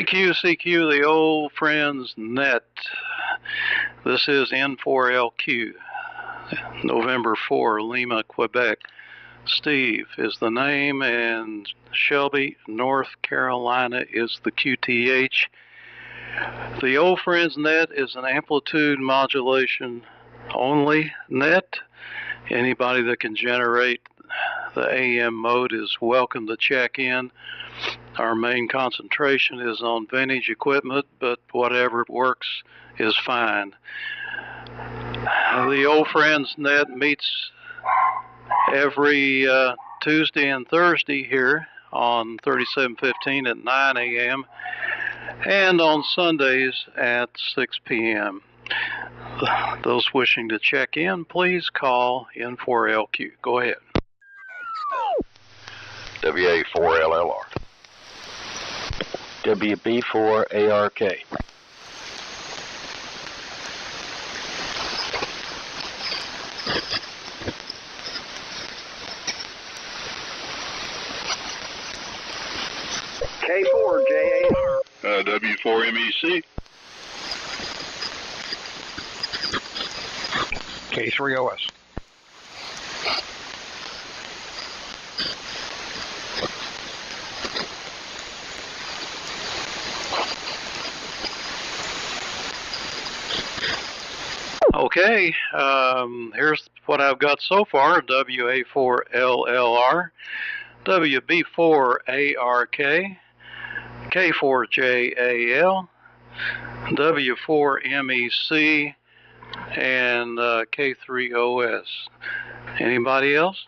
CQ, the old friends net. This is N4LQ, November 4, Lima, Quebec. Steve is the name, and Shelby, North Carolina is the QTH. The old friends net is an amplitude modulation only net. Anybody that can generate the AM mode is welcome to check in. Our main concentration is on vintage equipment, but whatever works is fine. The Old Friends Net meets every Tuesday and Thursday here on 3715 at 9 a.m. and on Sundays at 6 p.m. Those wishing to check in, please call N4LQ. Go ahead. WA4LLR. WB4ARK. K4JAR. W4MEC. K3OS. Okay, here's what I've got so far. WA4LLR, WB4ARK, K4JAL, W4MEC, and K3OS. Anybody else?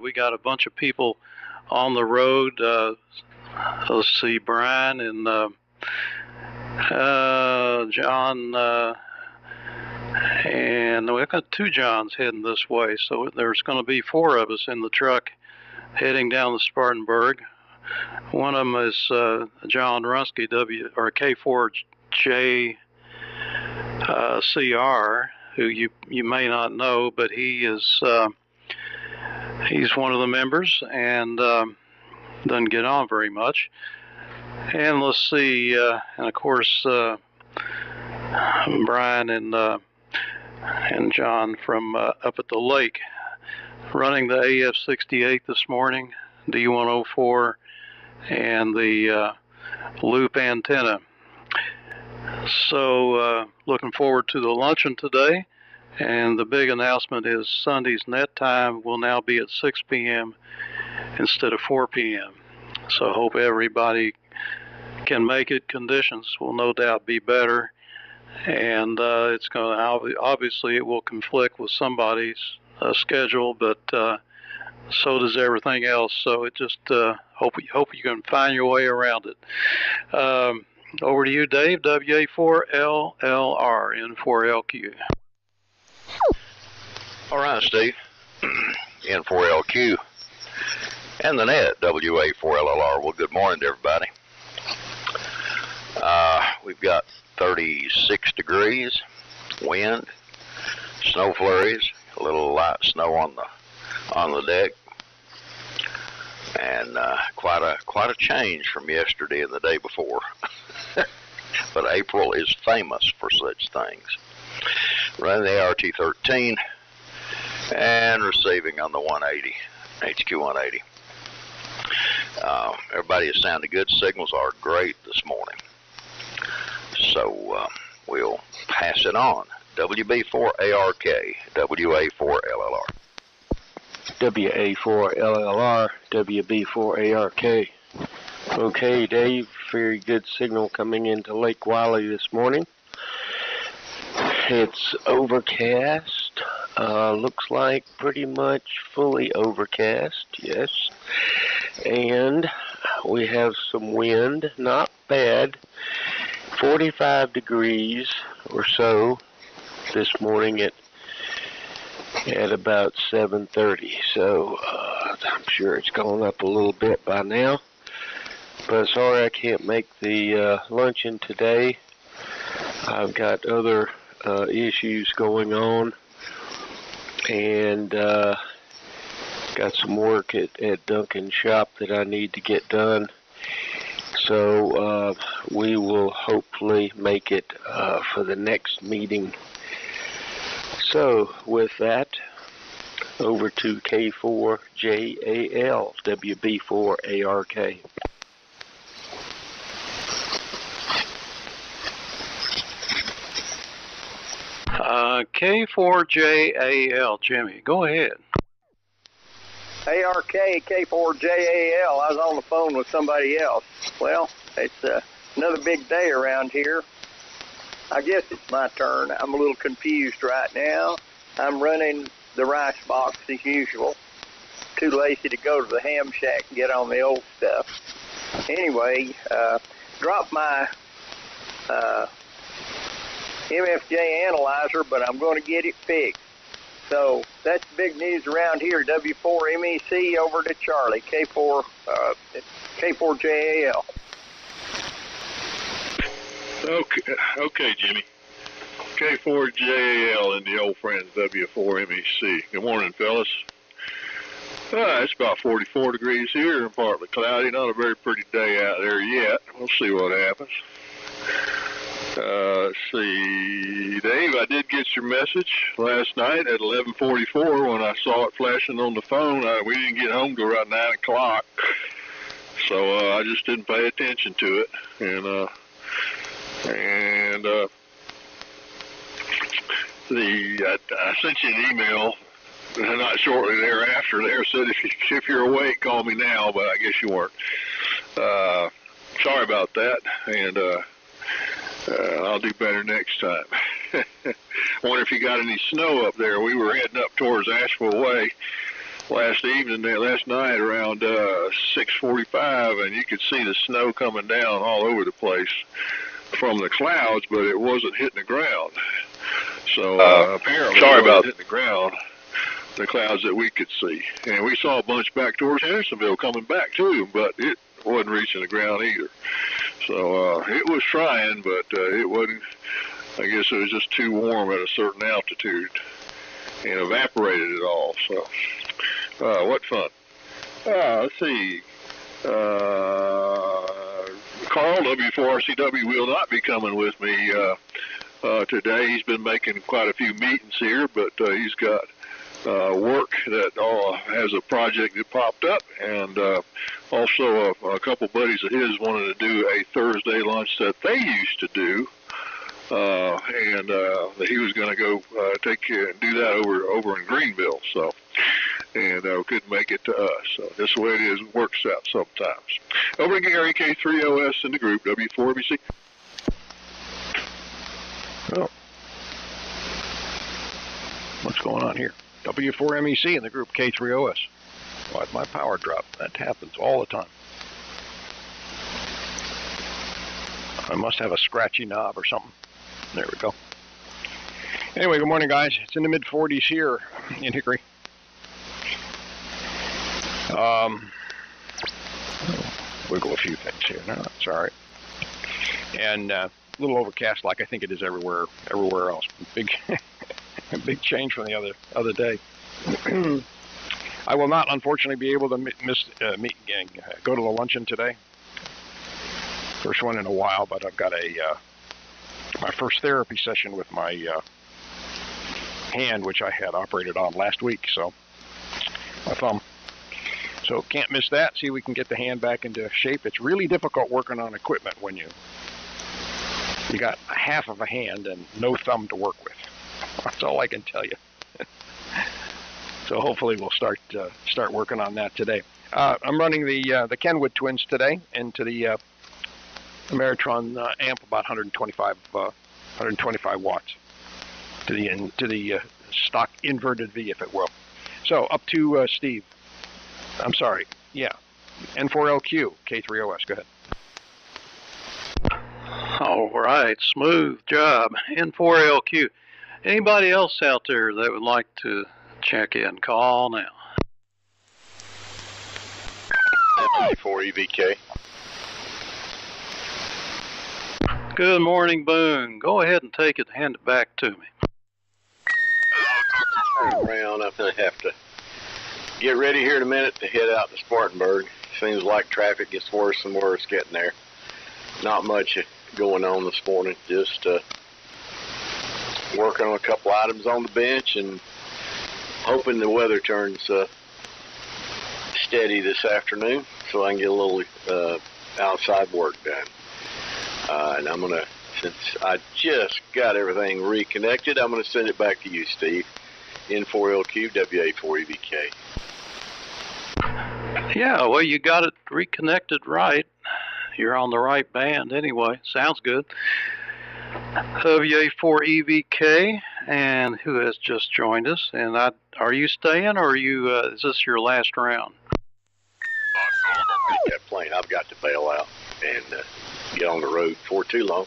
We got a bunch of people on the road. Let's see, Brian and John, and we've got two Johns heading this way, so there's going to be four of us in the truck heading down the Spartanburg. One of them is John Runsky, K4JCR, who you may not know, but he is he's one of the members and doesn't get on very much. And let's see, and of course Brian and John from up at the lake, running the AF-68 this morning, D104, and the loop antenna. So looking forward to the luncheon today. And the big announcement is Sunday's net time will now be at 6 p.m. instead of 4 p.m. So I hope everybody can make it. Conditions will no doubt be better. And it's going to, obviously it will conflict with somebody's schedule, but so does everything else. So it just hope you can find your way around it. Over to you, Dave, WA4LLR, N4LQ. All right, Steve. N4LQ and the net, WA4LLR. Well, good morning to everybody. We've got 36 degrees, wind, snow flurries, a little light snow on the deck, and quite a change from yesterday and the day before. But April is famous for such things. Running the RT13 and receiving on the 180, HQ 180. Everybody is sounding good. Signals are great this morning. So we'll pass it on. WB4ARK, WA4LLR. WA4LLR, WB4ARK. Okay, Dave, very good signal coming into Lake Wiley this morning. It's overcast, looks like pretty much fully overcast, yes. And we have some wind, not bad, 45 degrees or so this morning at about 7:30. So I'm sure it's gone up a little bit by now. But sorry I can't make the luncheon today. I've got other issues going on, and got some work at Duncan's shop that I need to get done. So we will hopefully make it for the next meeting. So with that, over to K4JAL, WB4ARK. K4JAL, Jimmy, go ahead. ARK, K4JAL. I was on the phone with somebody else. Well, it's another big day around here. I guess it's my turn. I'm a little confused right now. I'm running the rice box as usual. Too lazy to go to the ham shack and get on the old stuff. Anyway, dropped my MFJ analyzer, but I'm going to get it fixed. So that's big news around here. W4MEC over to Charlie, K4JAL. Okay, Jimmy. K4JAL and the old friends W4MEC. Good morning, fellas. It's about 44 degrees here and partly cloudy. Not a very pretty day out there yet. We'll see what happens. Let's see, Dave, I did get your message last night at 11:44 when I saw it flashing on the phone. We didn't get home till around 9 o'clock, so I just didn't pay attention to it. I sent you an email not shortly thereafter. There said if you're awake, call me now, but I guess you weren't. Sorry about that, and I'll do better next time. Wonder if you got any snow up there. We were heading up towards Asheville Way last night around 6:45, and you could see the snow coming down all over the place from the clouds, but it wasn't hitting the ground. So apparently, sorry about hitting the ground. The clouds that we could see, and we saw a bunch back towards Hendersonville coming back too, but it wasn't reaching the ground either. So it was trying, but it wasn't. I guess it was just too warm at a certain altitude and evaporated it all. So what fun. Let's see. Carl, W4RCW, will not be coming with me today. He's been making quite a few meetings here, but he's got work that has a project that popped up, and also a couple buddies of his wanted to do a Thursday lunch that they used to do, and he was going to go do that over in Greenville. So, and couldn't make it to us. So that's the way it is. It works out sometimes. Over to Gary K3OS in the group W4BC. Oh, what's going on here? W4MEC in the group K3OS. Why'd my power drop? That happens all the time. I must have a scratchy knob or something. There we go. Anyway, good morning, guys. It's in the mid-40s here in Hickory. Wiggle a few things here. No, that's all right. And a little overcast, like I think it is everywhere else. Big change from the other day. I will not, unfortunately, be able to go to the luncheon today. First one in a while, but I've got my first therapy session with my hand, which I had operated on last week. So my thumb. So can't miss that. See if we can get the hand back into shape. It's really difficult working on equipment when you got half of a hand and no thumb to work with. That's all I can tell you. So hopefully we'll start working on that today. I'm running the Kenwood twins today into the Ameritron amp, about 125 watts to the stock inverted V, if it will. So up to Steve. I'm sorry. Yeah, N4LQ K3OS. Go ahead. All right, smooth job. N4LQ. Anybody else out there that would like to check in? Call now. F4EVK. Good morning, Boone. Go ahead and take it and hand it back to me. around. I'm going to have to get ready here in a minute to head out to Spartanburg. Seems like traffic gets worse and worse getting there. Not much going on this morning. Just working on a couple items on the bench and hoping the weather turns steady this afternoon so I can get a little outside work done. And I'm going to, since I just got everything reconnected, I'm going to send it back to you, Steve. N4LQ, WA4EVK. Yeah, well, you got it reconnected right. You're on the right band anyway. Sounds good. WA4EVK, and who has just joined us? And are you staying, or are you? Is this your last round? That plane, I've got to bail out and get on the road for too long.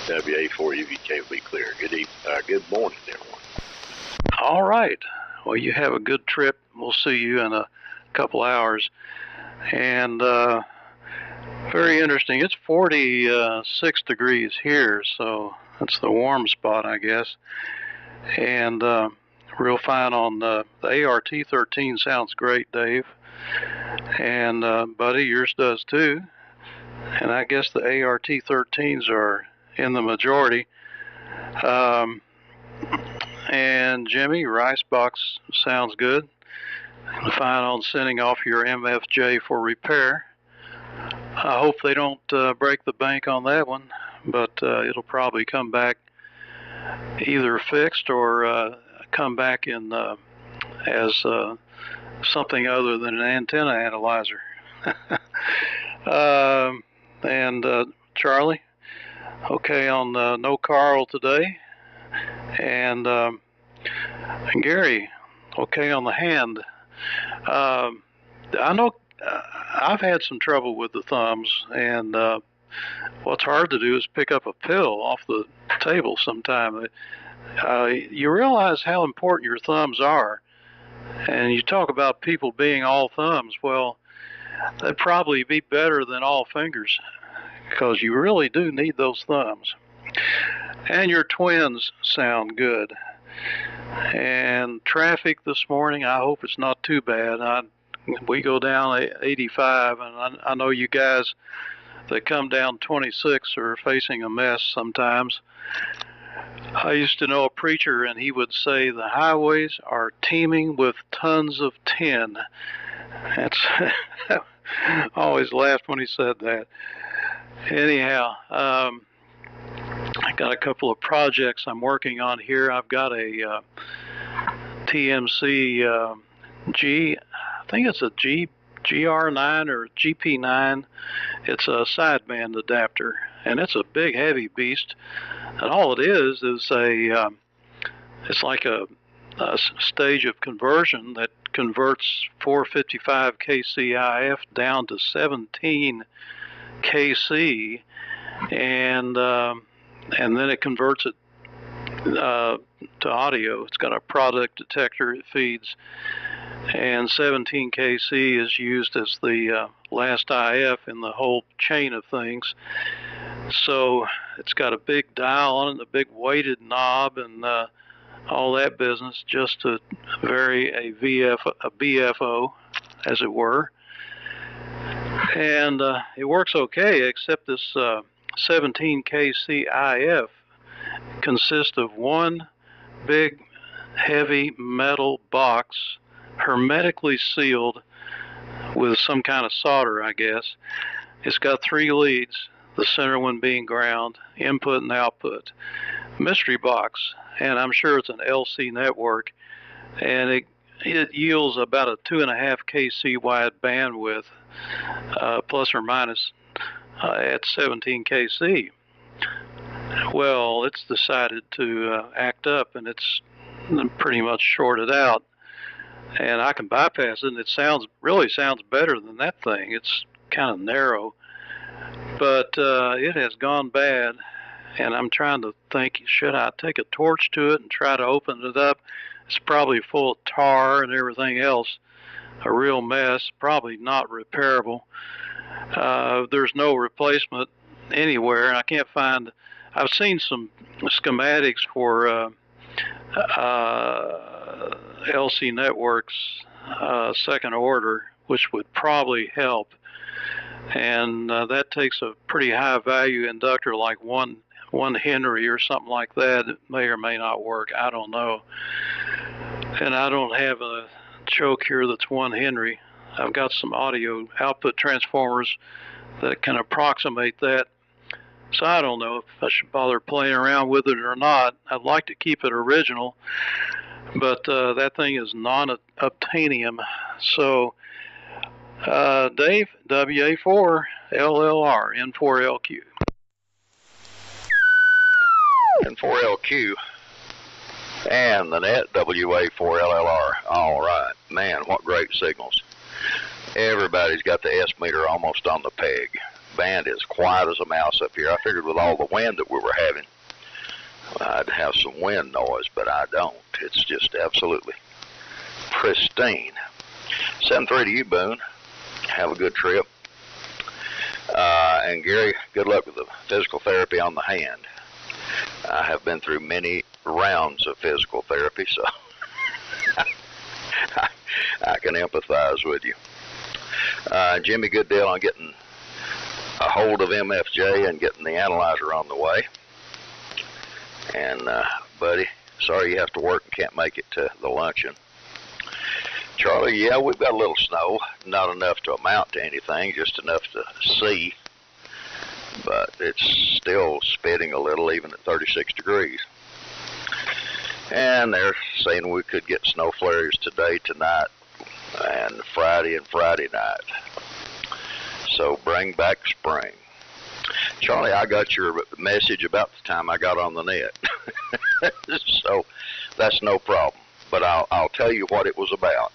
WA4EVK will be clear. Good morning, everyone. All right. Well, you have a good trip. We'll see you in a couple hours. And very interesting. It's 46 degrees here, so that's the warm spot, I guess. And real fine on the ART-13 sounds great, Dave. And buddy, yours does too. And I guess the ART-13s are in the majority. And Jimmy, your icebox sounds good. Fine on sending off your MFJ for repair. I hope they don't break the bank on that one, but it'll probably come back either fixed or come back in as something other than an antenna analyzer. And Charlie, okay on no Carl today. And Gary, okay on the hand. I know I've had some trouble with the thumbs, and what's hard to do is pick up a pill off the table sometime. You realize how important your thumbs are, and you talk about people being all thumbs. Well, they'd probably be better than all fingers, because you really do need those thumbs. And your twins sound good. And traffic this morning, I hope it's not too bad. We go down 85, and I know you guys that come down 26 are facing a mess sometimes. I used to know a preacher, and he would say the highways are teeming with tons of tin. That's I always laughed when he said that. Anyhow, I got a couple of projects I'm working on here. I've got a TMC I think it's a GR9 or GP9. It's a sideband adapter, and it's a big, heavy beast. And all it is it's like a stage of conversion that converts 455 kCIF down to 17 kC, and then it converts it to audio. It's got a product detector it feeds, and 17 kC is used as the last IF in the whole chain of things. So it's got a big dial on it, a big weighted knob, and all that business, just to vary a BFO, as it were. And it works okay, except this 17 kCIF consists of one big, heavy metal box, hermetically sealed with some kind of solder, I guess. It's got 3 leads, the center one being ground, input and output. Mystery box, and I'm sure it's an LC network, and it yields about a 2.5 kC wide bandwidth, plus or minus at 17 kC. Well, it's decided to act up, and it's pretty much shorted out, and I can bypass it, and it really sounds better than that thing. It's kind of narrow, but it has gone bad, and I'm trying to think, should I take a torch to it and try to open it up? It's probably full of tar and everything else, a real mess, probably not repairable. There's no replacement anywhere. I can't find. I've seen some schematics for LC Networks second order, which would probably help. And that takes a pretty high value inductor like one Henry or something like that. It may or may not work. I don't know. And I don't have a choke here that's 1 Henry. I've got some audio output transformers that can approximate that. So I don't know if I should bother playing around with it or not. I'd like to keep it original, but that thing is non-obtainium. So Dave, WA4 LLR, N4LQ. N4LQ and the net WA4LLR. All right, man, what great signals. Everybody's got the S meter almost on the peg. Band is quiet as a mouse up here. I figured with all the wind that we were having, I'd have some wind noise, but I don't. It's just absolutely pristine. 7-3 to you, Boone. Have a good trip. And Gary, good luck with the physical therapy on the hand. I have been through many rounds of physical therapy, so I can empathize with you. Jimmy, good deal on getting a hold of MFJ and getting the analyzer on the way. And, buddy, sorry you have to work and can't make it to the luncheon. Charlie, yeah, we've got a little snow. Not enough to amount to anything, just enough to see. But it's still spitting a little, even at 36 degrees. And they're saying we could get snow flurries today, tonight, and Friday night. So bring back spring. Charlie, I got your message about the time I got on the net. So that's no problem. But I'll tell you what it was about.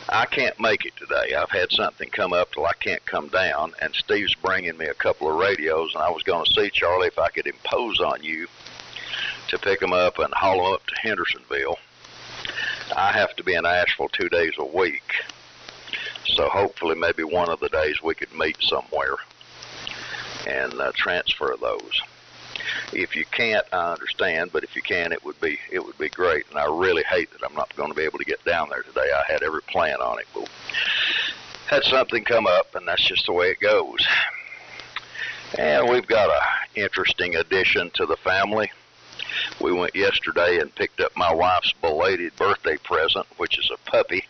I can't make it today. I've had something come up till I can't come down, and Steve's bringing me a couple of radios, and I was going to see, Charlie, if I could impose on you to pick them up and haul them up to Hendersonville. I have to be in Asheville 2 days a week, so hopefully maybe one of the days we could meet somewhere and transfer those. If you can't, I understand, but if you can, it would be great. And I really hate that I'm not going to be able to get down there today. I had every plan on it, but had something come up, and that's just the way it goes. And we've got an interesting addition to the family. We went yesterday and picked up my wife's belated birthday present, which is a puppy,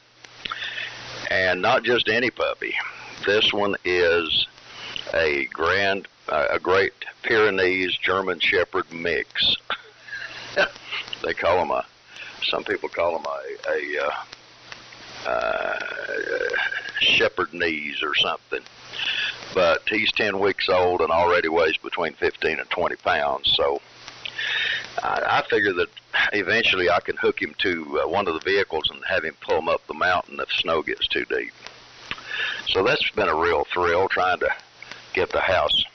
and not just any puppy. This one is a Great Pyrenees German Shepherd mix. They call them some people call them a Shepherdnese or something. But he's 10 weeks old and already weighs between 15 and 20 pounds. So I figure that eventually I can hook him to one of the vehicles and have him pull him up the mountain if snow gets too deep. So that's been a real thrill, trying to get the house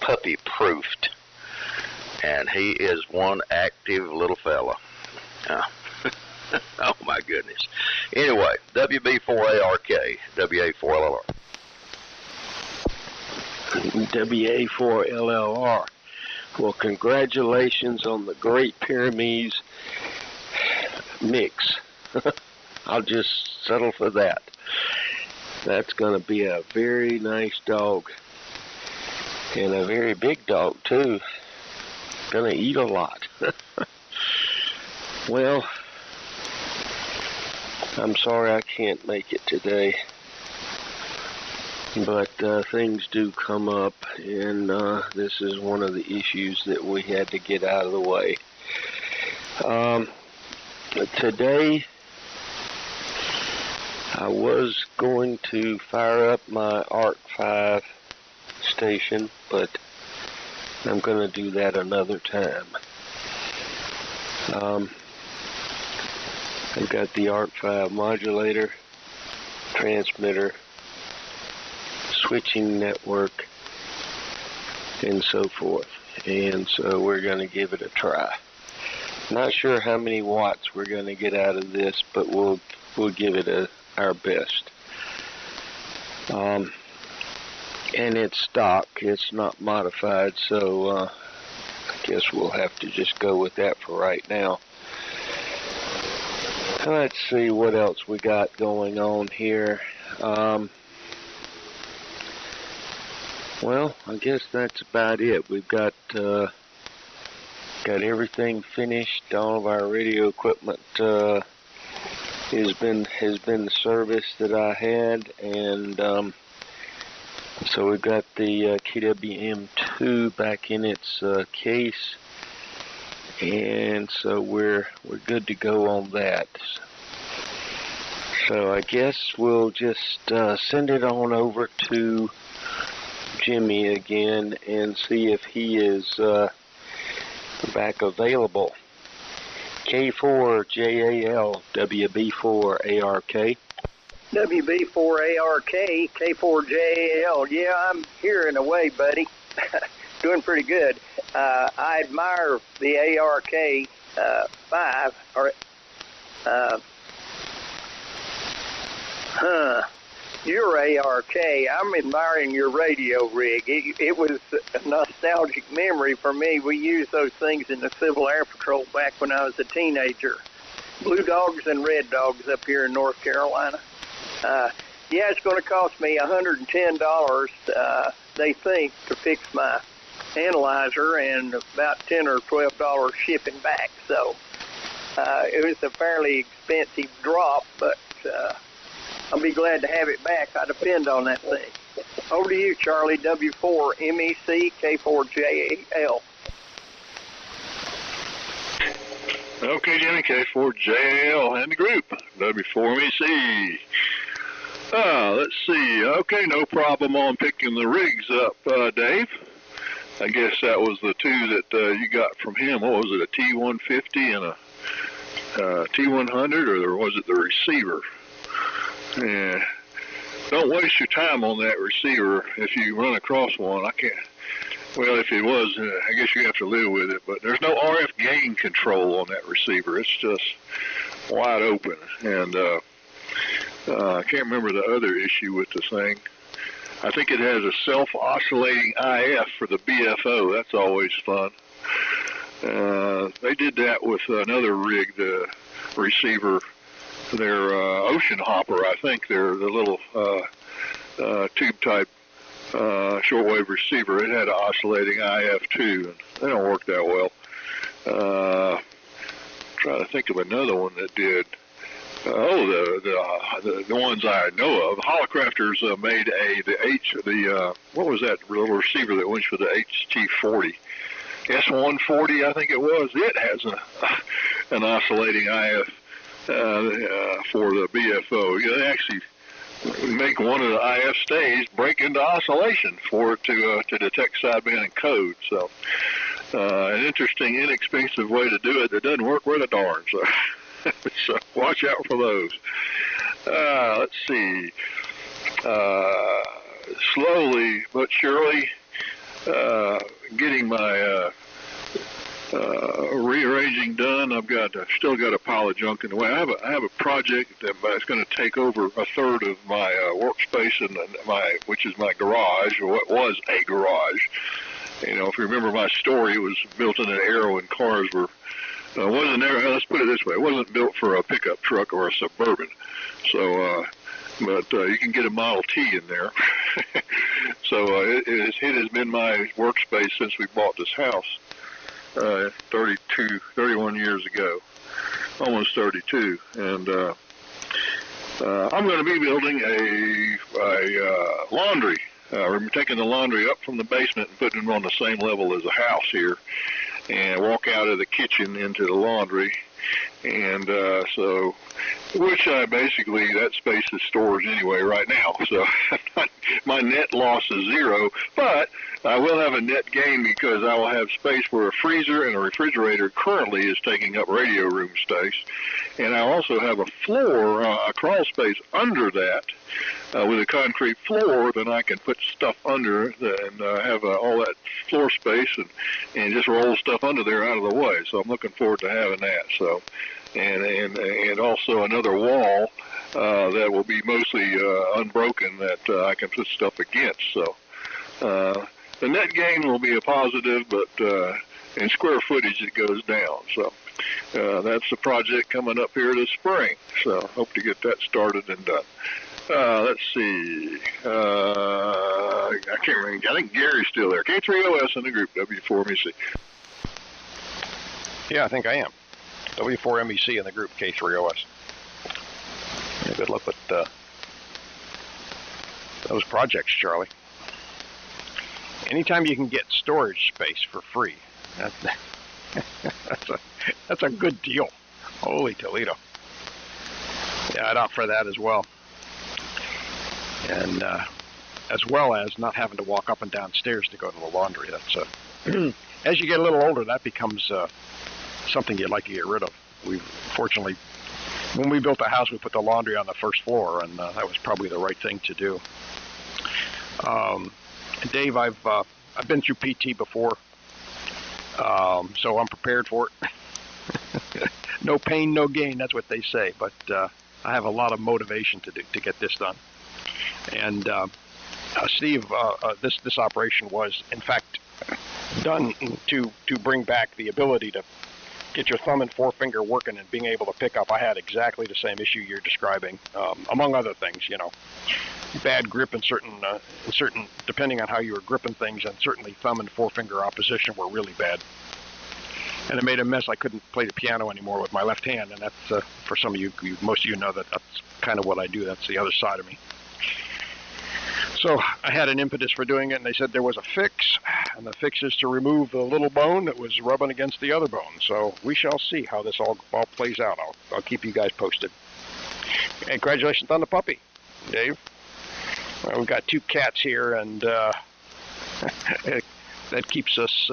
puppy proofed, and he is one active little fella. Oh my goodness. Anyway, WB4ARK, WA4LLR. WA4LLR. Well, congratulations on the Great Pyrenees mix. I'll just settle for that. That's going to be a very nice dog. And a very big dog, too. Gonna eat a lot. Well, I'm sorry I can't make it today. But things do come up, and this is one of the issues that we had to get out of the way. Today, I was going to fire up my ARC 5 station, but I'm going to do that another time. I've got the ARC 5 modulator, transmitter, switching network, and so forth. And so we're going to give it a try. Not sure how many watts we're going to get out of this, but we'll give it our best. And it's stock, it's not modified, so I guess we'll have to just go with that for right now. let's see what else we got going on here. Well, I guess that's about it. We've got everything finished. All of our radio equipment has been the service that I had, and so we've got the KWM2 back in its case, and so we're good to go on that. So I guess we'll just send it on over to Jimmy again and see if he is back available. K4JAL, WB4ARK. WB4ARK, K4JAL. Yeah, I'm here in a way, buddy. Doing pretty good. I admire the ARK 5, or your ARK. I'm admiring your radio rig. It was a nostalgic memory for me. We used those things in the Civil Air Patrol back when I was a teenager. Blue Dogs and Red Dogs up here in North Carolina. Yeah, it's going to cost me $110, they think, to fix my analyzer, and about $10 or $12 shipping back. So it was a fairly expensive drop, but I'll be glad to have it back. I depend on that thing. Over to you, Charlie, W4MEC, K4JAL. Okay, Jimmy, K4JAL and the group, W4MEC. Let's see. Okay, no problem on picking the rigs up, Dave. I guess that was the two that you got from him. What was it, a T150 and a T100, or was it the receiver? Yeah. Don't waste your time on that receiver if you run across one. I can't. Well, if it was, I guess you have to live with it. But there's no RF gain control on that receiver. It's just wide open. And I can't remember the other issue with the thing. I think it has a self-oscillating IF for the BFO. That's always fun. They did that with another rig, the receiver, their Ocean Hopper, I think. They're the little tube-type shortwave receiver. It had an oscillating IF too, and they don't work that well. Trying to think of another one that did. The ones I know of. Holocrafters made what was that little receiver that went for the HT40? S140, I think it was. It has an oscillating IF for the BFO. They actually make one of the IF stays break into oscillation for it to detect sideband and code. So an interesting, inexpensive way to do it that doesn't work worth a darn. So watch out for those. Let's see. Slowly but surely getting my rearranging done. I've still got a pile of junk in the way. I have a project that's going to take over a third of my workspace and which is my garage, or what was a garage. You know, if you remember my story, it was built in an era when cars were. Let's put it this way: it wasn't built for a pickup truck or a Suburban. So, but you can get a Model T in there. So it has been my workspace since we bought this house 31 years ago, almost 32. And I'm going to be building a laundry. We're taking the laundry up from the basement and putting it on the same level as the house here, and walk out of the kitchen into the laundry. And so, which basically that space is storage anyway right now. So my net loss is zero, but I will have a net gain because I will have space where a freezer and a refrigerator currently is taking up radio room space. And I also have a floor, a crawl space under that with a concrete floor. Then I can put stuff under and have all that floor space and just roll stuff under there out of the way. So I'm looking forward to having that. So, and also another wall that will be mostly unbroken that I can put stuff against. So the net gain will be a positive, but in square footage it goes down. So that's the project coming up here this spring. So hope to get that started and done. Let's see. I can't remember. I think Gary's still there. K3OS in the group, W4MEC. Yeah, I think I am. W4MEC in the group, K3OS. Yeah, good luck with those projects, Charlie. Anytime you can get storage space for free, that's a good deal. Holy Toledo. Yeah, I'd opt for that as well. And as well as not having to walk up and down stairs to go to the laundry. That's as you get a little older, that becomes something you'd like to get rid of. We fortunately, when we built the house, we put the laundry on the first floor, and that was probably the right thing to do. Dave, I've been through PT before, so I'm prepared for it. No pain, no gain. That's what they say. But I have a lot of motivation to get this done. And Steve, this operation was in fact done to bring back the ability to get your thumb and forefinger working and being able to pick up. I had exactly the same issue you're describing, among other things. You know, bad grip in certain, depending on how you were gripping things, and certainly thumb and forefinger opposition were really bad. And it made a mess. I couldn't play the piano anymore with my left hand, and that's for some of you, most of you know that's kind of what I do. That's the other side of me. So I had an impetus for doing it, and they said there was a fix, and the fix is to remove the little bone that was rubbing against the other bone. So we shall see how this all plays out. I'll keep you guys posted. And congratulations on the puppy, Dave. Well, we've got 2 cats here, and that keeps us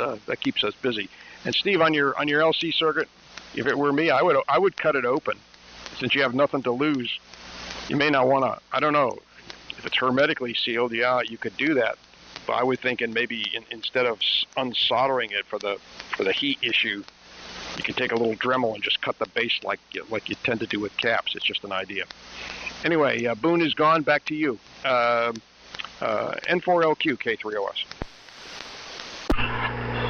busy. And Steve, on your LC circuit, if it were me, I would cut it open, since you have nothing to lose. You may not want to. I don't know. If it's hermetically sealed, yeah, you could do that. But I was thinking maybe instead of unsoldering it for the heat issue, you can take a little Dremel and just cut the base like you tend to do with caps. It's just an idea. Anyway, Boone is gone. Back to you. N4LQ K3OS.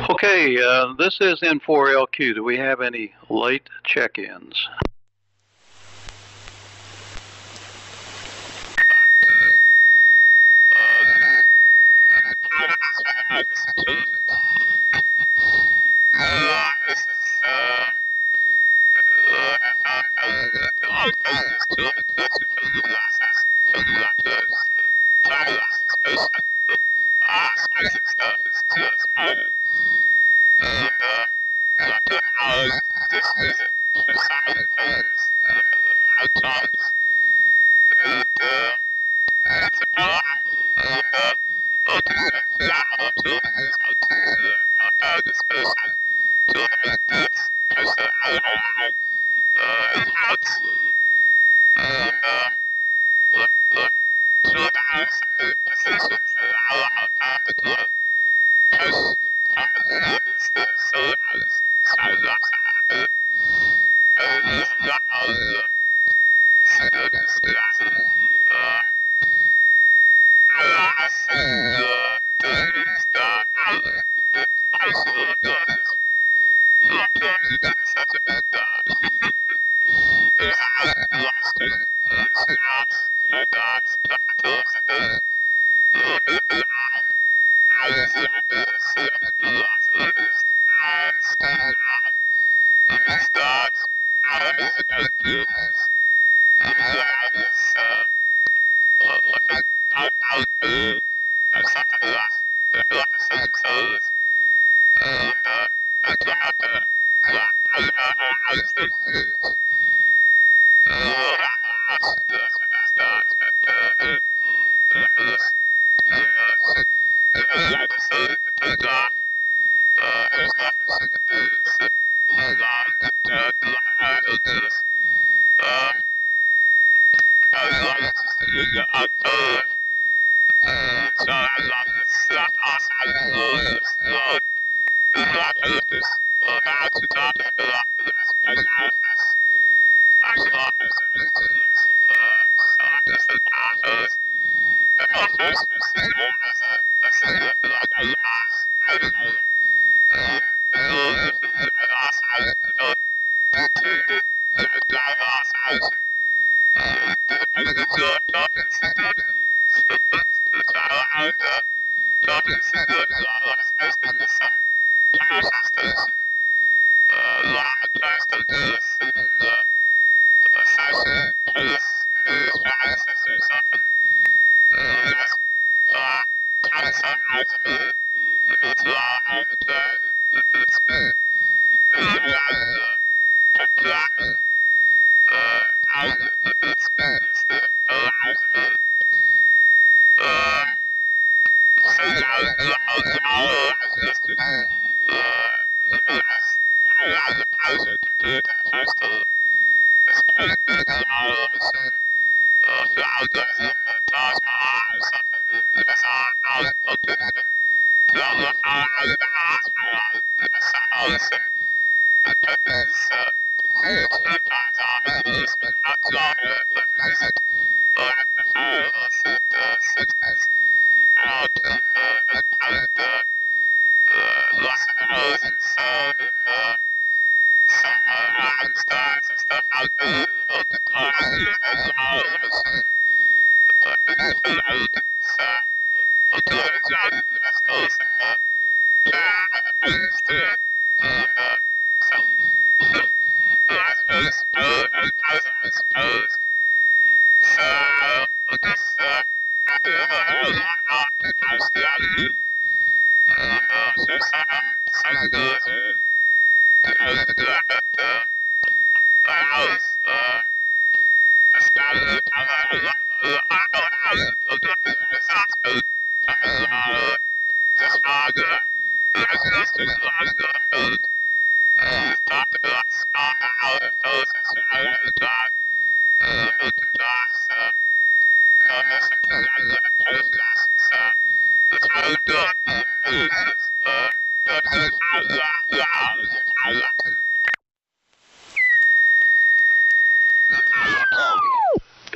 Okay, this is N4LQ. Do we have any late check-ins?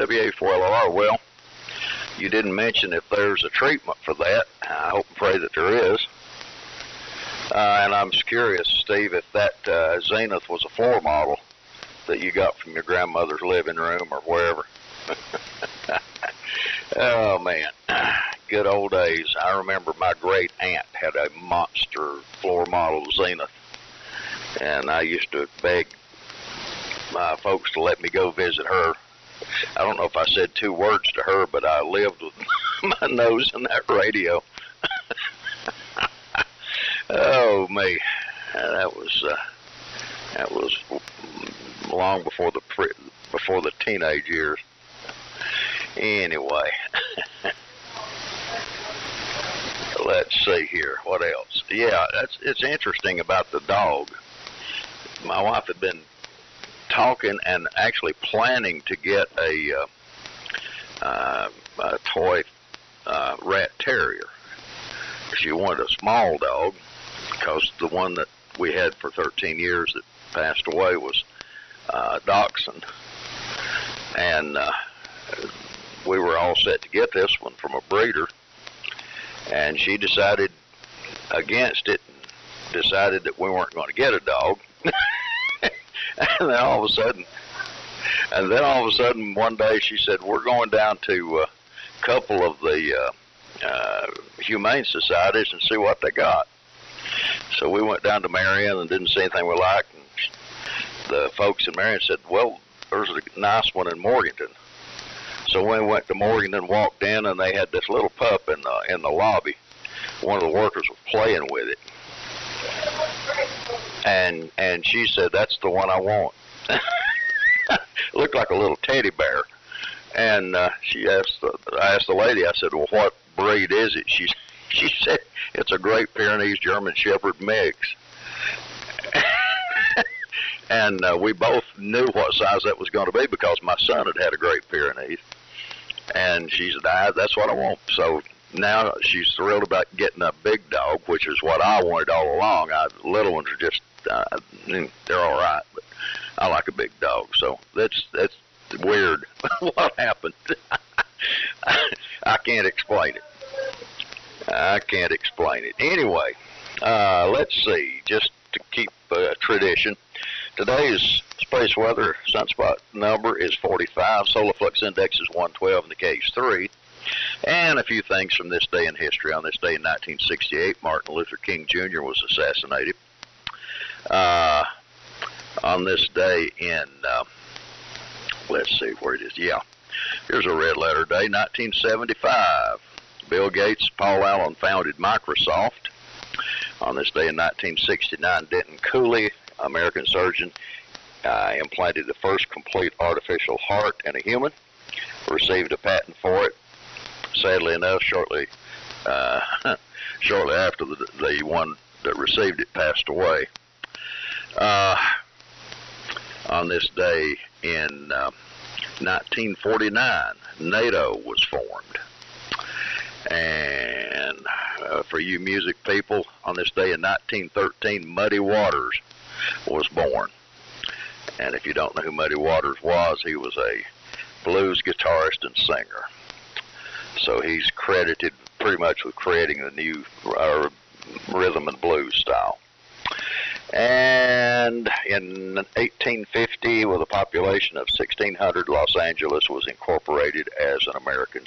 WA4LR, well, you didn't mention if there's a treatment for that. I hope and pray that there is. And I'm curious, Steve, if that Zenith was a floor model that you got from your grandmother's living room or wherever. Oh, man. Good old days. I remember my great aunt had a monster floor model Zenith. And I used to beg my folks to let me go visit her. I don't know if I said 2 words to her, but I lived with my nose in that radio. Oh, me. That was long before the teenage years. Anyway, let's see here. What else? Yeah, it's interesting about the dog. My wife had been talking and actually planning to get a toy rat terrier. She wanted a small dog because the one that we had for 13 years that passed away was dachshund, and we were all set to get this one from a breeder, and she decided against it, decided that we weren't going to get a dog. And then all of a sudden one day she said, we're going down to a couple of the humane societies and see what they got. So we went down to Marion and didn't see anything we liked, and the folks in Marion said, well, there's a nice one in Morganton. So we went to Morganton, walked in, and they had this little pup in the lobby. One of the workers was playing with it. And she said, that's the one I want. Looked like a little teddy bear. And I asked the lady, I said, well, what breed is it? She said, it's a Great Pyrenees German Shepherd mix. And we both knew what size that was going to be because my son had a Great Pyrenees. And she said, that's what I want. So now she's thrilled about getting a big dog, which is what I wanted all along. Little ones are just, they're all right, but I like a big dog. So that's weird what happened. I can't explain it. I can't explain it. Anyway, let's see, just to keep tradition. Today's space weather sunspot number is 45, solar flux index is 112, and the K is 3. And a few things from this day in history. On this day in 1968, Martin Luther King Jr. was assassinated. On this day in, let's see where it is. Yeah, here's a red letter day, 1975. Bill Gates, Paul Allen founded Microsoft. On this day in 1969, Denton Cooley, American surgeon, implanted the first complete artificial heart in a human, received a patent for it. Sadly enough, shortly after the one that received it passed away. On this day in 1949, NATO was formed. And for you music people, on this day in 1913, Muddy Waters was born. And if you don't know who Muddy Waters was, he was a blues guitarist and singer. So he's credited pretty much with creating the new rhythm and blues style. And in 1850, with a population of 1,600, Los Angeles was incorporated as an American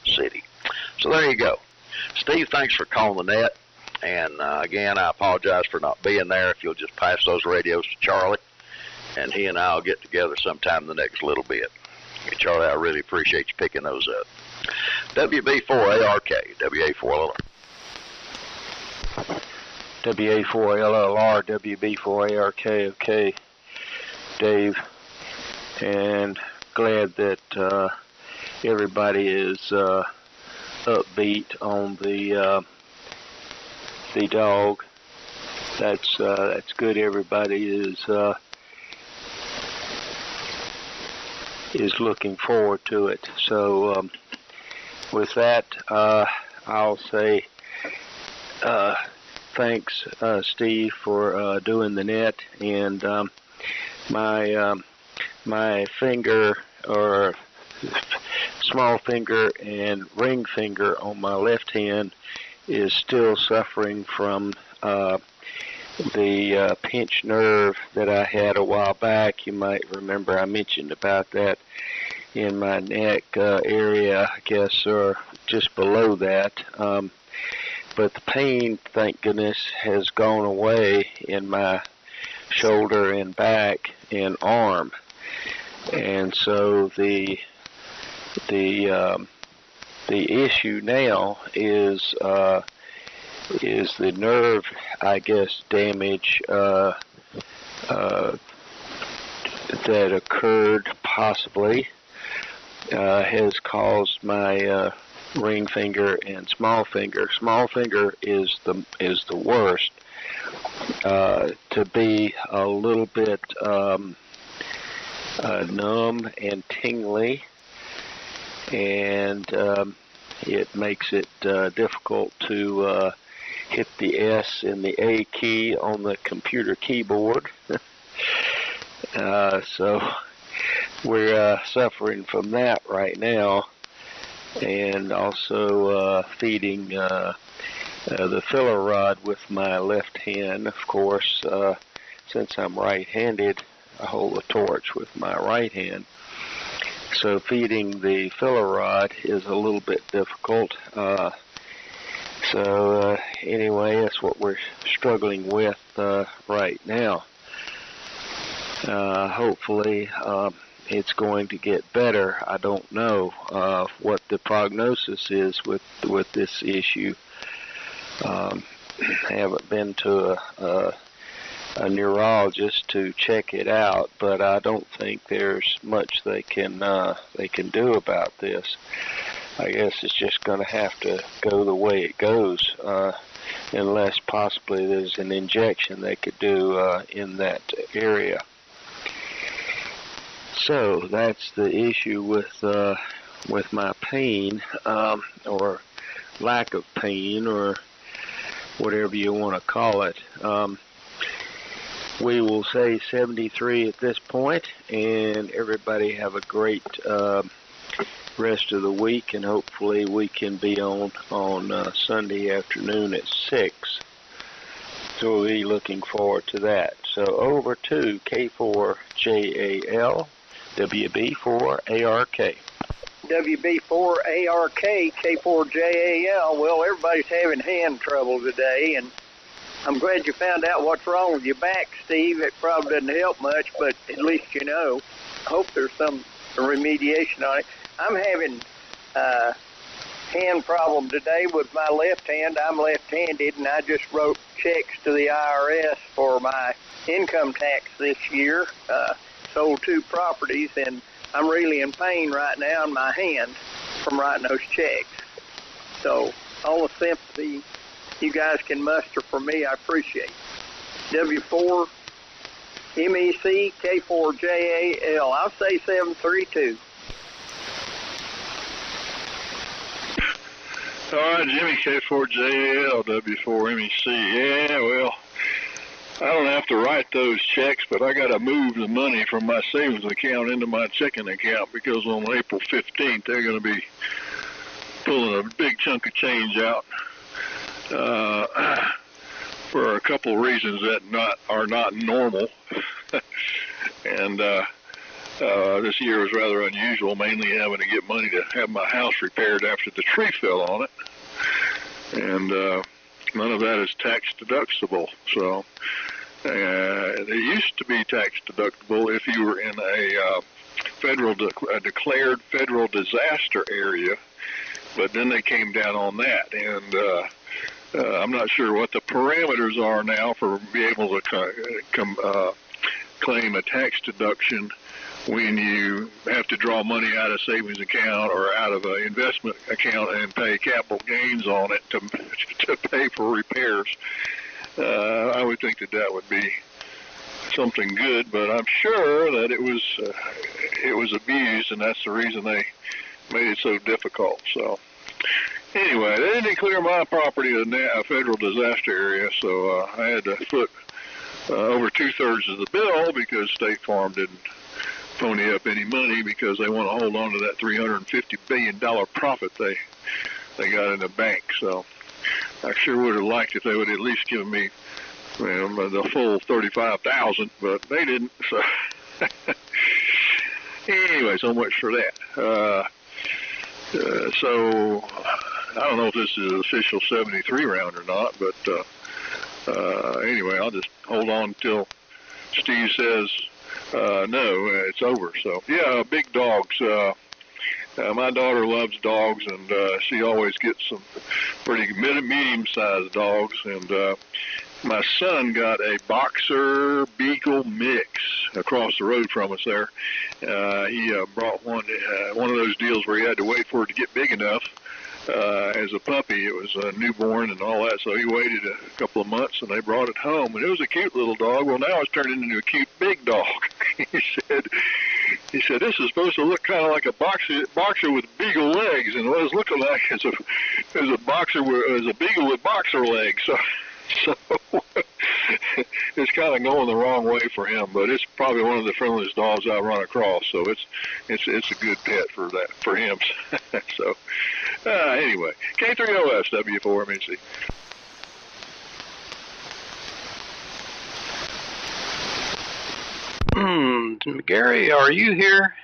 city. So there you go. Steve, thanks for calling the net. And again, I apologize for not being there. If you'll just pass those radios to Charlie, and he and I will get together sometime in the next little bit. Charlie, I really appreciate you picking those up. WB4ARK, WA4LLR. WA4LLR, WB4ARK, okay, Dave, and glad that everybody is upbeat on the dog. That's good. Everybody is looking forward to it. So with that, I'll say thanks, Steve, for doing the net, and my finger, or small finger and ring finger on my left hand, is still suffering from the pinched nerve that I had a while back. You might remember I mentioned about that in my neck area, I guess, or just below that. But the pain, thank goodness, has gone away in my shoulder and back and arm. And so the issue now is the nerve, I guess, damage that occurred possibly has caused my ring finger and small finger. Small finger is the worst, to be a little bit numb and tingly, and it makes it difficult to hit the S and the A key on the computer keyboard. So we're suffering from that right now, and also feeding the filler rod with my left hand. Of course, since I'm right-handed, I hold the torch with my right hand. So feeding the filler rod is a little bit difficult. So anyway, that's what we're struggling with right now. Hopefully it's going to get better. I don't know what the prognosis is with this issue. I haven't been to a neurologist to check it out, but I don't think there's much they can do about this. I guess it's just going to have to go the way it goes, unless possibly there's an injection they could do in that area. So that's the issue with my pain, or lack of pain, or whatever you want to call it. We will say 73 at this point, and everybody have a great rest of the week, and hopefully we can be on Sunday afternoon at 6. So we'll be looking forward to that. So over to K4JAL, WB4ARK. WB4ARK, K4JAL. Well, everybody's having hand trouble today, and I'm glad you found out what's wrong with your back, Steve. It probably doesn't help much, but at least you know. I hope there's some remediation on it. I'm having hand problem today with my left hand. I'm left-handed, and I just wrote checks to the IRS for my income tax this year. Sold 2 properties, and I'm really in pain right now in my hand from writing those checks. So all the sympathy you guys can muster for me, I appreciate. W4 MEC K4JAL. I'll say 732. All right, Jimmy, K4JAL, W4MEC. Yeah, well, I don't have to write those checks, but I got to move the money from my savings account into my checking account because on April 15th, they're going to be pulling a big chunk of change out for a couple of reasons that are not normal. And this year was rather unusual, mainly having to get money to have my house repaired after the tree fell on it. And none of that is tax deductible. So it used to be tax deductible if you were in a declared federal disaster area, but then they came down on that. And I'm not sure what the parameters are now for being able to claim a tax deduction when you have to draw money out of savings account or out of an investment account and pay capital gains on it to pay for repairs. I would think that would be something good, but I'm sure that it was abused, and that's the reason they made it so difficult. So anyway, they didn't declare my property a federal disaster area, so I had to foot over 2/3 of the bill because State Farm didn't pony up any money because they want to hold on to that $350 billion profit they got in the bank. So I sure would have liked if they would at least give me the full $35,000, but they didn't. So anyway, so much for that. So I don't know if this is an official 73 round or not, but anyway, I'll just hold on until Steve says no, it's over. So yeah, big dogs. My daughter loves dogs, and she always gets some pretty medium-sized dogs. And my son got a boxer beagle mix across the road from us there. He brought one of those deals where he had to wait for it to get big enough. As a puppy, it was a newborn and all that, so he waited a couple of months, and they brought it home, and it was a cute little dog. Well, now it's turned into a cute big dog. He said, this is supposed to look kind of like a boxer with beagle legs, and what it's looking like is a beagle with boxer legs. So it's kind of going the wrong way for him, but it's probably one of the friendliest dogs I've run across. So it's a good pet for him. So anyway, K3OS W4MEC. Gary, are you here?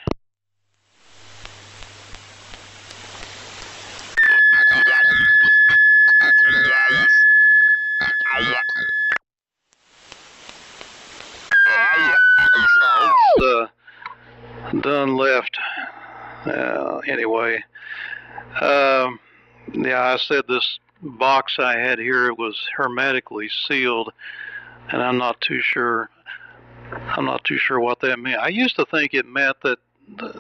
Done left. Anyway, yeah, I said this box I had here was hermetically sealed, and I'm not too sure what that meant. I used to think it meant that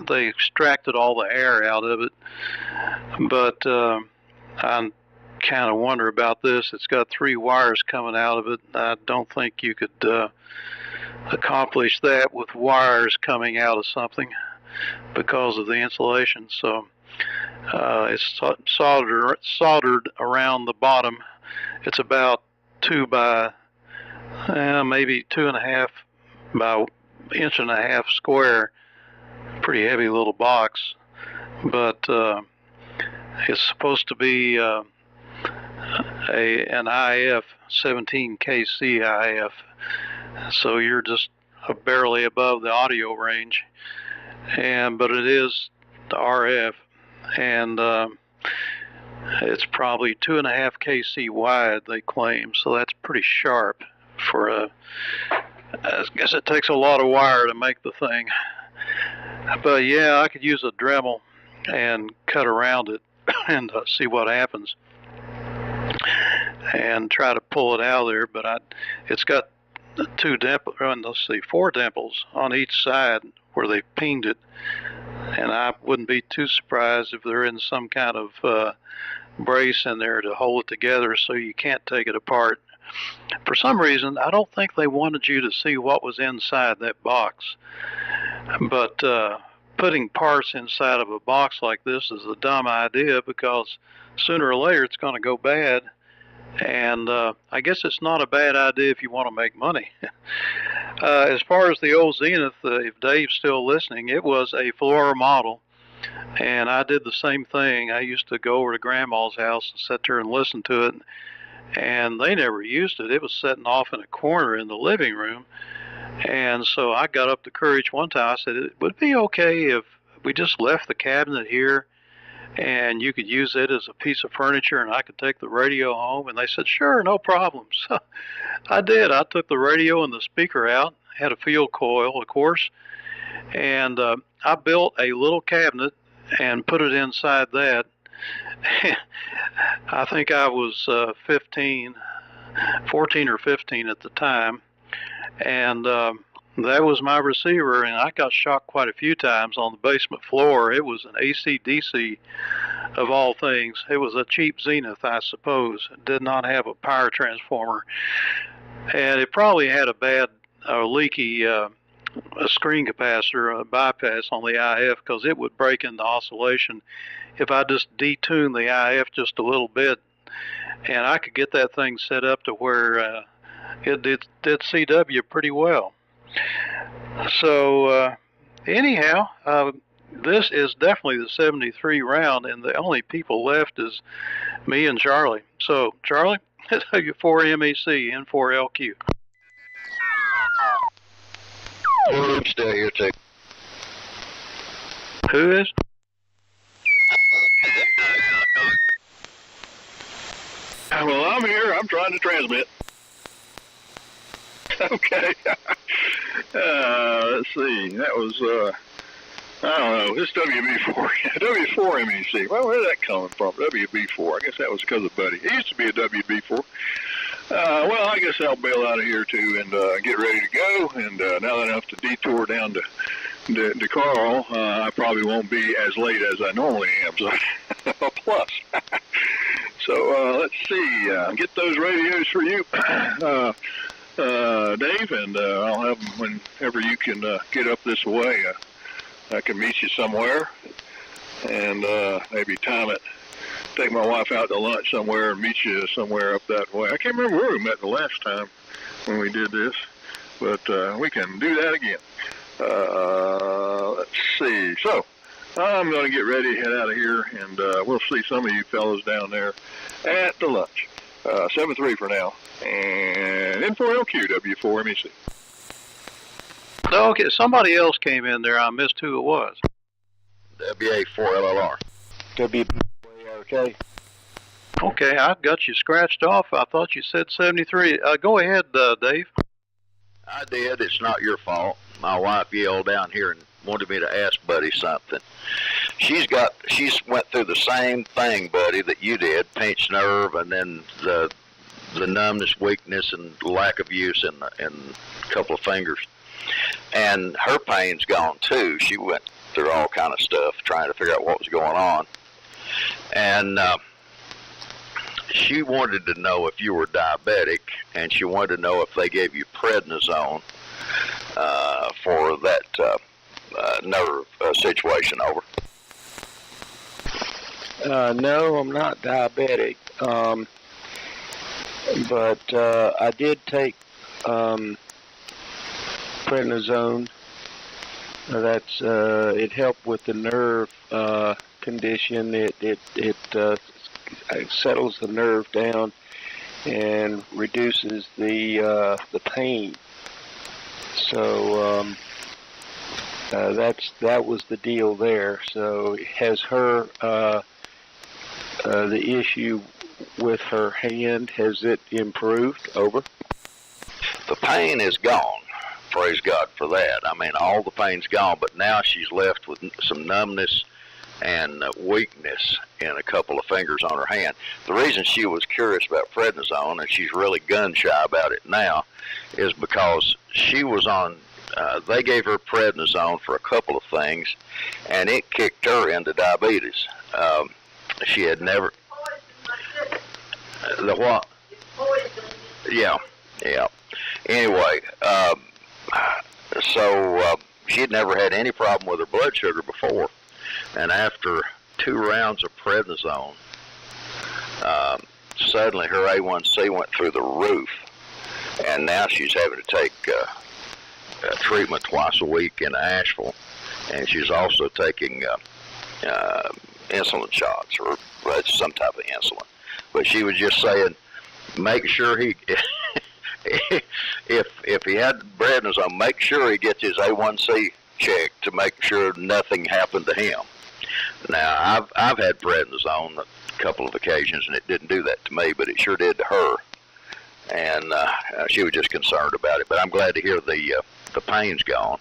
they extracted all the air out of it, but I kind of wonder about this. It's got 3 wires coming out of it. I don't think you could accomplish that with wires coming out of something because of the insulation. So it's soldered around the bottom. It's about 2 by maybe 2.5 by 1.5 inch square. Pretty heavy little box, but it's supposed to be an IF 17 KC IF. so you're just barely above the audio range. But it is the RF, and it's probably 2.5 kc wide, they claim, so that's pretty sharp for a. I guess it takes a lot of wire to make the thing. But yeah, I could use a Dremel and cut around it and see what happens, and try to pull it out of there. But it's got four dimples on each side where they pinged it, and I wouldn't be too surprised if they're in some kind of brace in there to hold it together so you can't take it apart. For some reason, I don't think they wanted you to see what was inside that box. But putting parts inside of a box like this is a dumb idea, because sooner or later it's going to go bad. And I guess it's not a bad idea if you want to make money. As far as the old Zenith, if Dave's still listening, it was a floor model. And I did the same thing. I used to go over to Grandma's house and sit there and listen to it. And they never used it. It was sitting off in a corner in the living room. And so I got up the courage one time. I said, it would be okay if we just left the cabinet here and you could use it as a piece of furniture and I could take the radio home. And they said, sure, no problem. So I did. I took the radio and the speaker out, had a field coil, of course, and I built a little cabinet and put it inside that. I think I was 14 or 15 at the time, and that was my receiver, and I got shocked quite a few times on the basement floor. It was an AC/DC of all things. It was a cheap Zenith, I suppose. It did not have a power transformer, and it probably had a bad leaky a screen capacitor, a bypass on the IF, because it would break into oscillation if I just detune the IF just a little bit, and I could get that thing set up to where it did CW pretty well. So anyhow, this is definitely the 73 round, and the only people left is me and Charlie. So Charlie, W4MEC, N4LQ. I'm still here too. Who is? Well, I'm here. I'm trying to transmit. Okay. Let's see. That was, I don't know. This WB4. W4MEC. Well, where's that coming from? WB4. I guess that was because of Buddy. He used to be a WB4. Well, I guess I'll bail out of here, too, and get ready to go. And now that I have to detour down to Carl, I probably won't be as late as I normally am. So, a plus. So let's see. Get those radios for you, Dave, and I'll have them whenever you can get up this way. I can meet you somewhere, and maybe time it. Take my wife out to lunch somewhere and meet you somewhere up that way. I can't remember where we met the last time when we did this, but we can do that again. Let's see. So I'm going to get ready to head out of here, and we'll see some of you fellows down there at the lunch. 7-3 for now, and N4LQ, W4MEC. Okay, somebody else came in there. I missed who it was. WA4LLR. Okay. Okay, I've got you scratched off. I thought you said 73. Go ahead, Dave. I did. It's not your fault. My wife yelled down here and wanted me to ask Buddy something. She's went through the same thing, Buddy, that you did, pinched nerve, and then the numbness, weakness, and lack of use in a couple of fingers. And her pain's gone too. She went through all kind of stuff trying to figure out what was going on. And she wanted to know if you were diabetic, and she wanted to know if they gave you prednisone for that nerve situation. Over. No, I'm not diabetic, but I did take prednisone. That's it helped with the nerve condition. It settles the nerve down and reduces the pain. So that was the deal there. So has her the issue with her hand, has it improved? Over. The pain is gone. Praise God for that. I mean, all the pain's gone, but now she's left with some numbness and weakness in a couple of fingers on her hand. The reason she was curious about prednisone, and she's really gun shy about it now, is because she was on, they gave her prednisone for a couple of things, and it kicked her into diabetes. She had never, the what? Yeah. Anyway, so she'd never had any problem with her blood sugar before. And after 2 rounds of prednisone, suddenly her A1C went through the roof. And now she's having to take treatment twice a week in Asheville. And she's also taking insulin shots, or some type of insulin. But she was just saying, make sure he... if he had prednisone, make sure he gets his A1C checked to make sure nothing happened to him. Now, I've had prednisone a couple of occasions, and it didn't do that to me, but it sure did to her. And she was just concerned about it. But I'm glad to hear the pain's gone,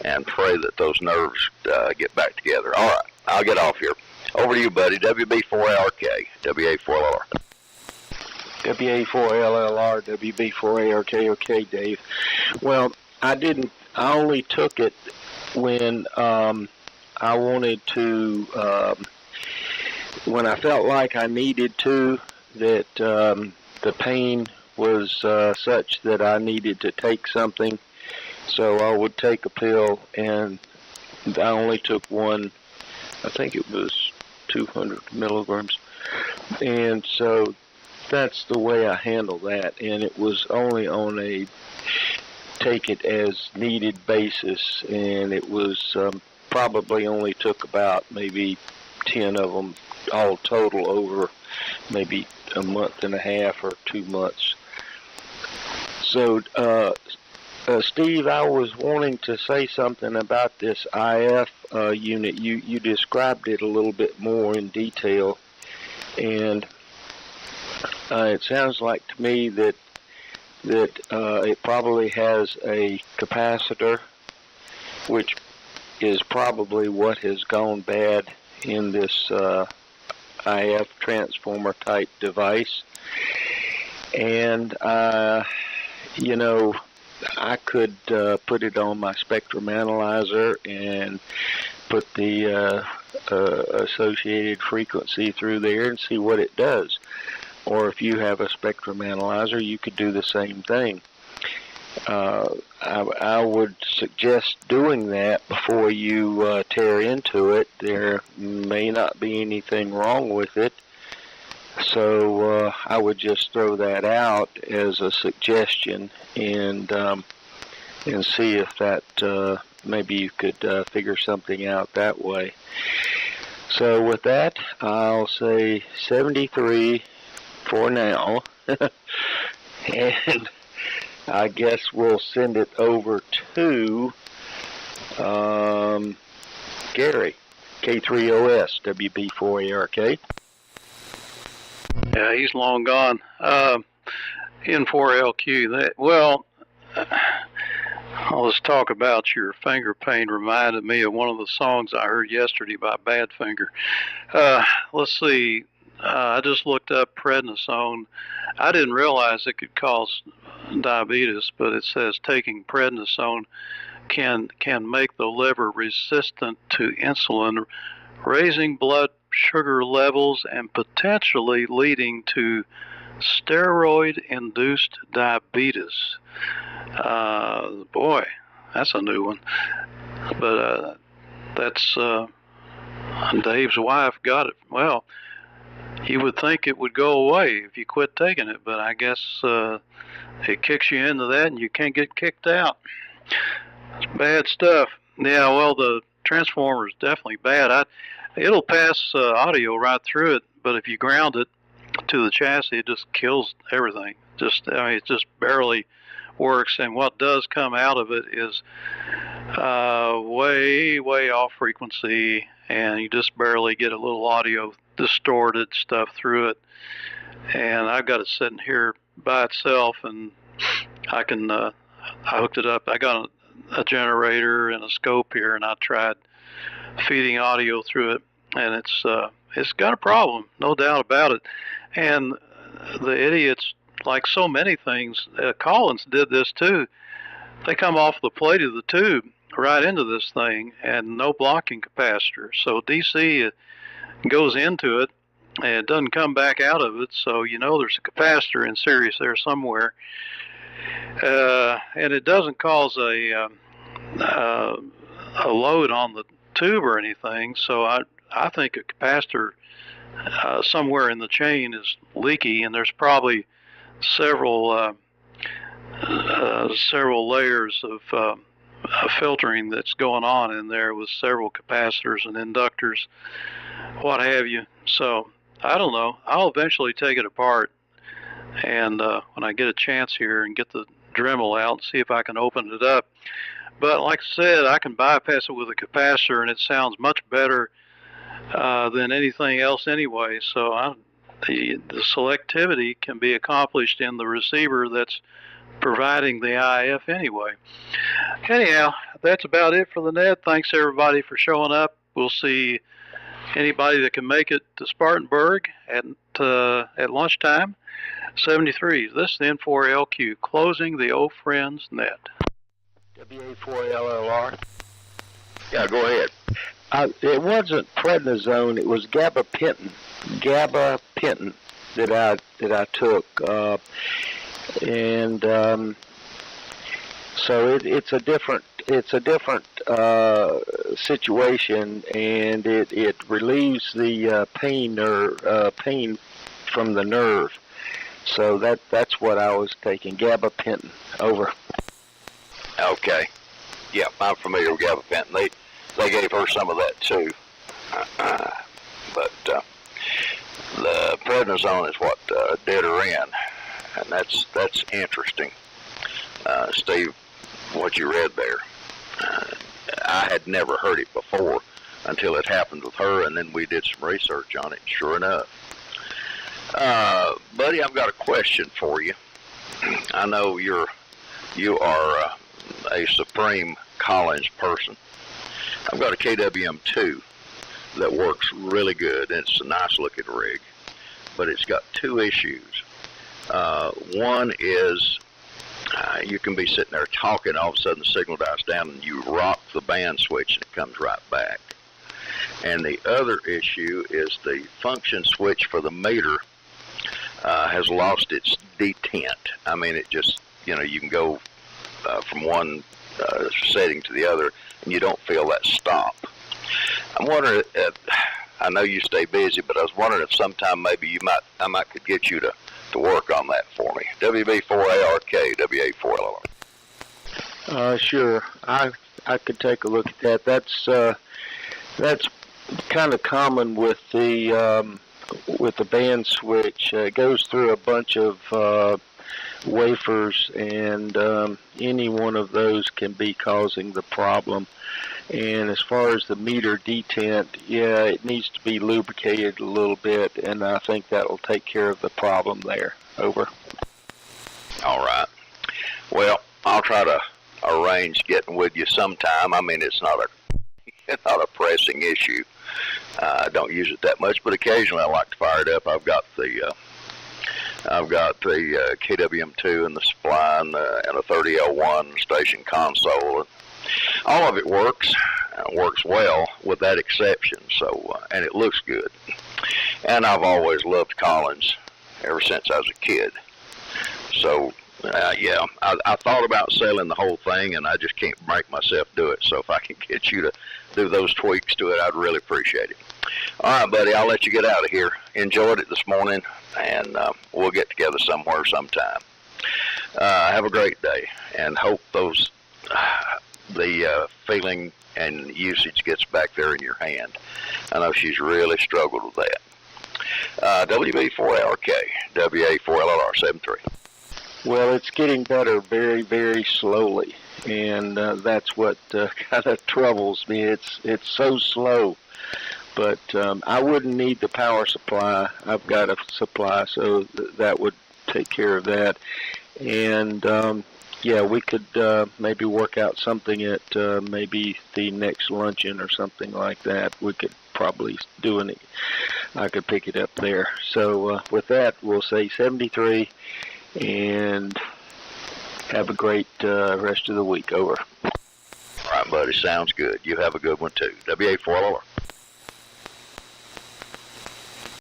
and pray that those nerves get back together. All right, I'll get off here. Over to you, buddy. WB4ARK, WA4LR. WA4LLR, WB4ARK. Okay, Dave. Well, I only took it when I wanted to, when I felt like I needed to, that the pain was such that I needed to take something. So I would take a pill, and I only took one. I think it was 200 milligrams. And so that's the way I handle that, and it was only on a take it as needed basis, and it was probably only took about maybe 10 of them all total over maybe a month and a half or 2 months. So Steve, I was wanting to say something about this IF unit. You described it a little bit more in detail, and it sounds like to me that it probably has a capacitor, which is probably what has gone bad in this IF transformer type device. And you know, I could put it on my spectrum analyzer and put the associated frequency through there and see what it does. Or if you have a spectrum analyzer, you could do the same thing. I would suggest doing that before you tear into it. There may not be anything wrong with it. So I would just throw that out as a suggestion, and see if that maybe you could figure something out that way. So with that, I'll say 73 for now, and I guess we'll send it over to Gary, K3OS, WB4ARK. Yeah, he's long gone. N4LQ. Let's talk about your finger pain. Reminded me of one of the songs I heard yesterday by Badfinger. Let's see. I just looked up prednisone. I didn't realize it could cause diabetes, but it says taking prednisone can make the liver resistant to insulin, raising blood sugar levels and potentially leading to steroid-induced diabetes. Boy, that's a new one. But that's Dave's wife got it. Well, you would think it would go away if you quit taking it, but I guess it kicks you into that and you can't get kicked out. It's bad stuff. Yeah, well, the transformer is definitely bad. It'll pass audio right through it, but if you ground it to the chassis, it just kills everything. It just barely works, and what does come out of it is way off frequency, and you just barely get a little audio distorted stuff through it. And I've got it sitting here by itself, and I hooked it up. I got a generator and a scope here, and I tried feeding audio through it, and it's got a problem, no doubt about it. And the idiots, like so many things, Collins did this too. They come off the plate of the tube right into this thing, and no blocking capacitor. So DC goes into it, and it doesn't come back out of it. So you know there's a capacitor in series there somewhere, and it doesn't cause a load on the tube or anything. So I think a capacitor somewhere in the chain is leaky, and there's probably several layers of filtering that's going on in there with several capacitors and inductors, what have you. So I don't know. I'll eventually take it apart, and when I get a chance here, and get the Dremel out and see if I can open it up. But like I said, I can bypass it with a capacitor, and it sounds much better than anything else anyway. So the selectivity can be accomplished in the receiver that's providing the IF anyway. Anyhow, that's about it for the net. Thanks everybody for showing up. We'll see anybody that can make it to Spartanburg at lunchtime. 73. This is the N4LQ closing the Old Friends net. WA4LLR. Yeah, go ahead. It wasn't prednisone. It was gabapentin. Gabapentin that I took, and so it's a different situation, and it relieves the pain from the nerve. So that's what I was taking, gabapentin. Over. Okay. Yeah, I'm familiar with gabapentin. They gave her some of that too, but the prednisone is what did her in, and that's interesting. Steve, what you read there, I had never heard it before until it happened with her, and then we did some research on it. Sure enough, buddy, I've got a question for you. I know you are a supreme Collins person. I've got a KWM2 that works really good, and it's a nice looking rig, but it's got two issues. One is you can be sitting there talking, all of a sudden the signal dies down, and you rock the band switch and it comes right back. And the other issue is the function switch for the meter has lost its detent. I mean, it just, you can go from one setting to the other, and you don't feel that stop. I'm wondering, I know you stay busy, but I was wondering if sometime maybe I might could get you to work on that for me. WB4ARK, WA4LLR. Sure. I could take a look at that. That's kind of common with the band switch. It goes through a bunch of wafers, and any one of those can be causing the problem. And as far as the meter detent, yeah, it needs to be lubricated a little bit, and I think that will take care of the problem there. Over. All right. Well, I'll try to arrange getting with you sometime. I mean, it's not a pressing issue. I don't use it that much, but occasionally I like to fire it up. I've got the KWM2 and the spline and a 30L1 station console. All of it works well, with that exception. So, and it looks good. And I've always loved Collins ever since I was a kid. So, yeah, I thought about selling the whole thing, and I just can't make myself do it. So if I can get you to do those tweaks to it, I'd really appreciate it. All right, buddy, I'll let you get out of here. Enjoyed it this morning, and we'll get together somewhere sometime. Have a great day, and hope the feeling and usage gets back there in your hand. I know she's really struggled with that. WB4LRK, WA4LLR 73. Well, it's getting better very, very slowly, and that's what kind of troubles me. It's so slow, but I wouldn't need the power supply. I've got a supply, so that would take care of that. And yeah, we could maybe work out something at maybe the next luncheon or something like that. We could probably do it. I could pick it up there. So with that, we'll say 73. And have a great rest of the week. Over. All right, buddy. Sounds good. You have a good one, too. WA4LR.